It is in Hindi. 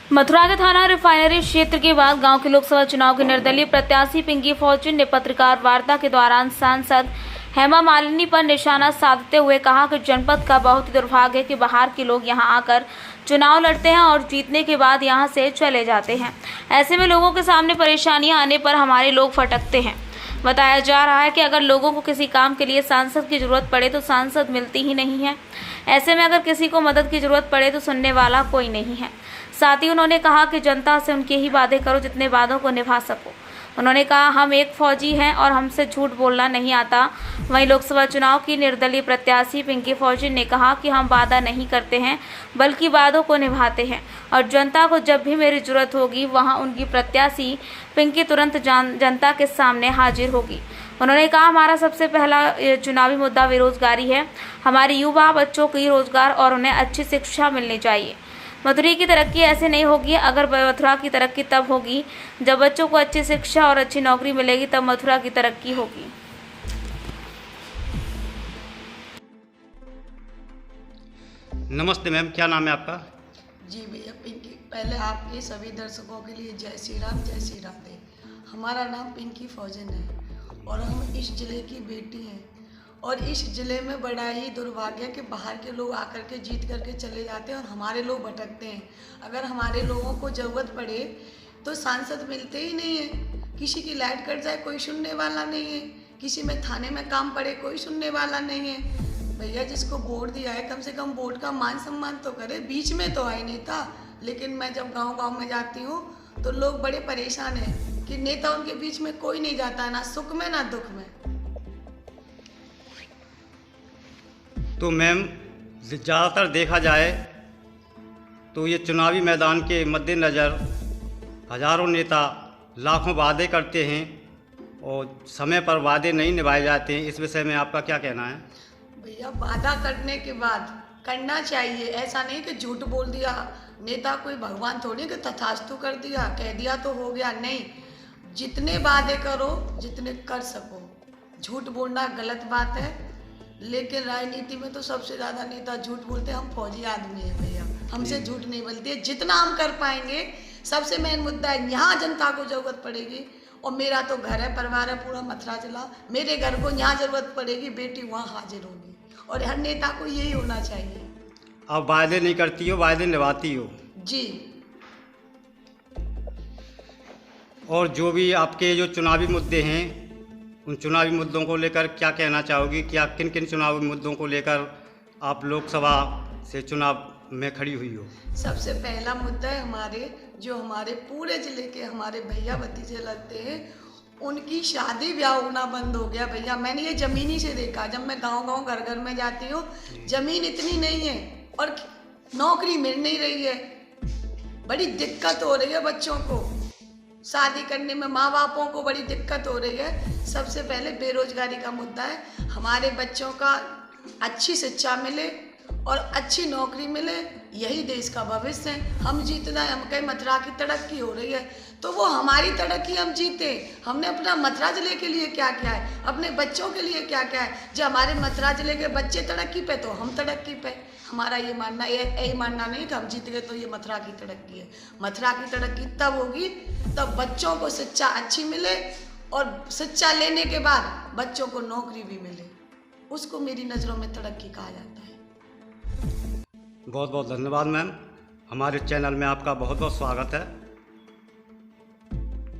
मथुरा के थाना रिफाइनरी क्षेत्र के बाद गांव के लोकसभा चुनाव के निर्दलीय प्रत्याशी पिंकी फॉर्च्यून ने पत्रकार वार्ता के दौरान सांसद हेमा मालिनी पर निशाना साधते हुए कहा कि जनपद का बहुत ही दुर्भाग्य है कि बाहर के लोग यहां आकर चुनाव लड़ते हैं और जीतने के बाद यहां से चले जाते हैं। ऐसे में लोगों के सामने परेशानियां आने पर हमारे लोग फटकते हैं। बताया जा रहा है कि अगर लोगों को किसी काम के लिए सांसद की जरूरत पड़े तो सांसद मिलती ही नहीं है। ऐसे में अगर किसी को मदद की जरूरत पड़े तो सुनने वाला कोई नहीं है। साथ ही उन्होंने कहा कि जनता से उनके ही वादे करो जितने वादों को निभा सको। उन्होंने कहा हम एक फौजी हैं और हमसे झूठ बोलना नहीं आता। वहीं लोकसभा चुनाव की निर्दलीय प्रत्याशी पिंकी फॉर्च्यून ने कहा कि हम वादा नहीं करते हैं बल्कि वादों को निभाते हैं और जनता को जब भी मेरी जरूरत होगी वहां उनकी प्रत्याशी पिंकी तुरंत जनता के सामने हाजिर होगी। उन्होंने कहा हमारा सबसे पहला चुनावी मुद्दा बेरोजगारी है। हमारे युवा बच्चों को रोजगार और उन्हें अच्छी शिक्षा मिलनी चाहिए। मथुरा की तरक्की ऐसे नहीं होगी, अगर मथुरा की तरक्की तब होगी जब बच्चों को अच्छी शिक्षा और अच्छी नौकरी मिलेगी, तब मथुरा की तरक्की होगी। नमस्ते मैम, क्या नाम है आपका? जी भैया पिंकी, पहले आपके सभी दर्शकों के लिए जय श्री राम, जय श्री राधे। हमारा नाम पिंकी फॉर्च्यून है और हम इस ज़िले की बेटी हैं और इस ज़िले में बड़ा ही दुर्भाग्य कि बाहर के लोग आकर के जीत करके चले जाते हैं और हमारे लोग भटकते हैं। अगर हमारे लोगों को ज़रूरत पड़े तो सांसद मिलते ही नहीं है। किसी की लाइट कट जाए कोई सुनने वाला नहीं है, किसी में थाने में काम पड़े कोई सुनने वाला नहीं है। भैया जिसको वोट दिया है कम से कम वोट का मान सम्मान तो करे। बीच में तो आए नेता, लेकिन मैं जब गाँव में जाती हूँ तो लोग बड़े परेशान हैं कि नेता उनके बीच में कोई नहीं जाता, ना सुख में ना दुख में। तो मैम ज़्यादातर देखा जाए तो ये चुनावी मैदान के मद्देनज़र हज़ारों नेता लाखों वादे करते हैं और समय पर वादे नहीं निभाए जाते हैं। इस विषय में आपका क्या कहना है? भैया वादा करने के बाद करना चाहिए, ऐसा नहीं कि झूठ बोल दिया। नेता कोई भगवान थोड़ी कि तथास्तु कर दिया, कह दिया तो हो गया। नहीं, जितने वादे करो जितने कर सको। झूठ बोलना गलत बात है, लेकिन राजनीति में तो सबसे ज़्यादा नेता झूठ बोलते हैं। हम फौजी आदमी हैं भैया, हमसे झूठ नहीं बोलती है। जितना हम कर पाएंगे, सबसे मेन मुद्दा है यहाँ जनता को ज़रूरत पड़ेगी और मेरा तो घर है, परिवार है पूरा मथुरा जिला। मेरे घर को यहाँ ज़रूरत पड़ेगी, बेटी वहाँ हाजिर होगी और हर नेता को यही होना चाहिए। आप वादे नहीं करती हो, वादे निभाती हो जी। और जो भी आपके जो चुनावी मुद्दे हैं उन चुनावी मुद्दों को लेकर क्या कहना चाहोगी? क्या किन किन चुनावी मुद्दों को लेकर आप लोकसभा से चुनाव में खड़ी हुई हो? सबसे पहला मुद्दा है हमारे पूरे ज़िले के हमारे भैया भतीजे लगते हैं, उनकी शादी ब्याह होना बंद हो गया। भैया मैंने ये ज़मीनी से देखा, जब मैं गांव घर में जाती हूँ, ज़मीन इतनी नहीं है और नौकरी मिल नहीं रही है। बड़ी दिक्कत हो रही है, बच्चों को शादी करने में माँ बापों को बड़ी दिक्कत हो रही है। सबसे पहले बेरोजगारी का मुद्दा है। हमारे बच्चों का अच्छी शिक्षा मिले और अच्छी नौकरी मिले, यही देश का भविष्य है। हम जीतना है, हम कहीं मथुरा की तरक्की हो रही है तो वो हमारी तरक्की हम जीते। हमने अपना मथुरा जिले के लिए क्या क्या है, अपने बच्चों के लिए क्या क्या है। जब हमारे मथुरा जिले के बच्चे तरक्की पे तो हम तरक्की पे। हमारा ये मानना नहीं कि हम जीत गए तो ये मथुरा की तरक्की है। मथुरा की तरक्की तब होगी तब बच्चों को शिक्षा अच्छी मिले और शिक्षा लेने के बाद बच्चों को नौकरी भी मिले, उसको मेरी नज़रों में तरक्की कहा जाता है। बहुत बहुत धन्यवाद मैम, हमारे चैनल में आपका बहुत बहुत स्वागत है।